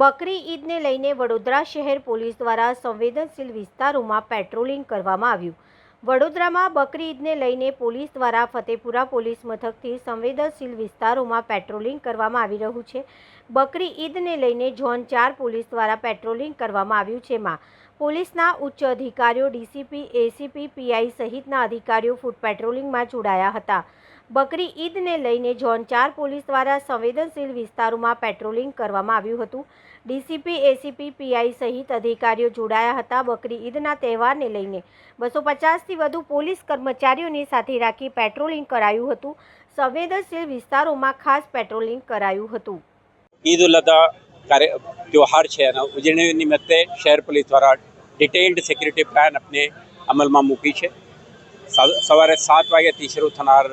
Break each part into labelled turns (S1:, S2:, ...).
S1: બકરી ઈદને લઈને વડોદરા શહેર પોલીસ દ્વારા સંવેદનશીલ વિસ્તારોમાં પેટ્રોલિંગ કરવામાં આવ્યું। વડોદરામાં બકરી ઈદને લઈને પોલીસ દ્વારા ફતેપુરા પોલીસ મથકથી સંવેદનશીલ વિસ્તારોમાં પેટ્રોલિંગ કરવામાં આવી રહ્યું છે। બકરી ઈદને લઈને ઝોન 4 પોલીસ દ્વારા પેટ્રોલિંગ કરવામાં આવ્યું છે। જેમાં પોલીસના ઉચ્ચ અધિકારીઓ, ડીસીપી, એસીપી, પીઆઈ સહિતના અધિકારીઓ ફૂટ પેટ્રોલિંગમાં જોડાયા હતા। બકરી ઈદને લઈને ઝોન 4 પોલીસ દ્વારા સંવેદનશીલ વિસ્તારોમાં પેટ્રોલિંગ કરવામાં આવ્યું હતું। ડીસીપી, એસીપી, પીઆઈ સહિત અધિકારીઓ જોડાયા હતા। બકરી ઈદના તહેવારને લઈને 250થી વધુ પોલીસ કર્મચારીઓને સાથે રાખી પેટ્રોલિંગ કરાયું હતું। સંવેદનશીલ વિસ્તારોમાં ખાસ પેટ્રોલિંગ કરાયું હતું।
S2: ईद उल अज़हा त्यौहार है उजवणी निमित्ते शहर पुलिस द्वारा डिटेल्ड सिक्योरिटी प्लान अपने अमल में मूकी है। सवारे 7 वाग्याथी शरू थनार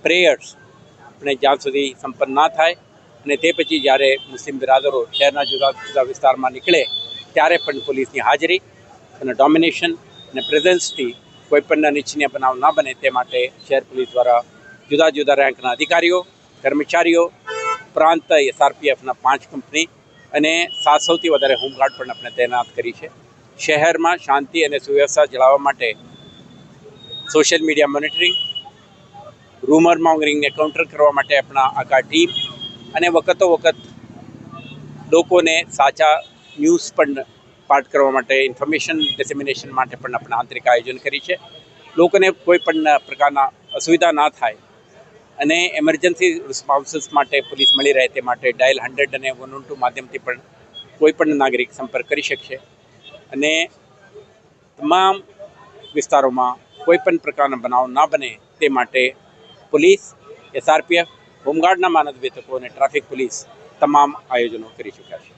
S2: प्रेयर्स अपने ज्यां सुधी संपन्न ना थाय अने ते पछी ज्यारे मुस्लिम बिरादरो शहरना जुदा जुदा विस्तार में निकले त्यारे पण पोलीसनी हाजरी अने डोमिनेशन अने प्रेजेंसथी कोईपण अनिच्छनीय बनाव न बने ते माटे शहर पुलिस द्वारा जुदा जुदा रेंकना अधिकारीओ, कर्मचारीओ उपरांत एसआरपीएफना 5 कंपनी अने 700 वधारे होमगार्ड पण अपने तैनात करी है। शहर में शांति और सुव्यवस्था जळाववा माटे social media monitoring, rumour mongering ने काउंटर करवा माटे अपना आखा टीम अने वखतो वखत लोकोने साचा न्यूज़ पण पाठ करवा माटे इन्फॉर्मेशन डिसेमिनेशन माटे पण अपना आंतरिक आयोजन करी है। लोकोने कोईपण प्रकारना असुविधा ना थाय अने एमरजन्सी रिस्पोन्सीस माटे पुलिस मळी रहे ते माटे डायल 100 अने 112 माध्यमथी पण कोईपण नागरिक संपर्क करी शकशे अने तमाम विस्तारोमां कोईपण प्रकारना बनाव न बने ते माटे पुलिस, एसआरपीएफ, होमगार्डना मानद वेतको अने ट्राफिक पुलिस तमाम आयोजनों करी चूक्या छे।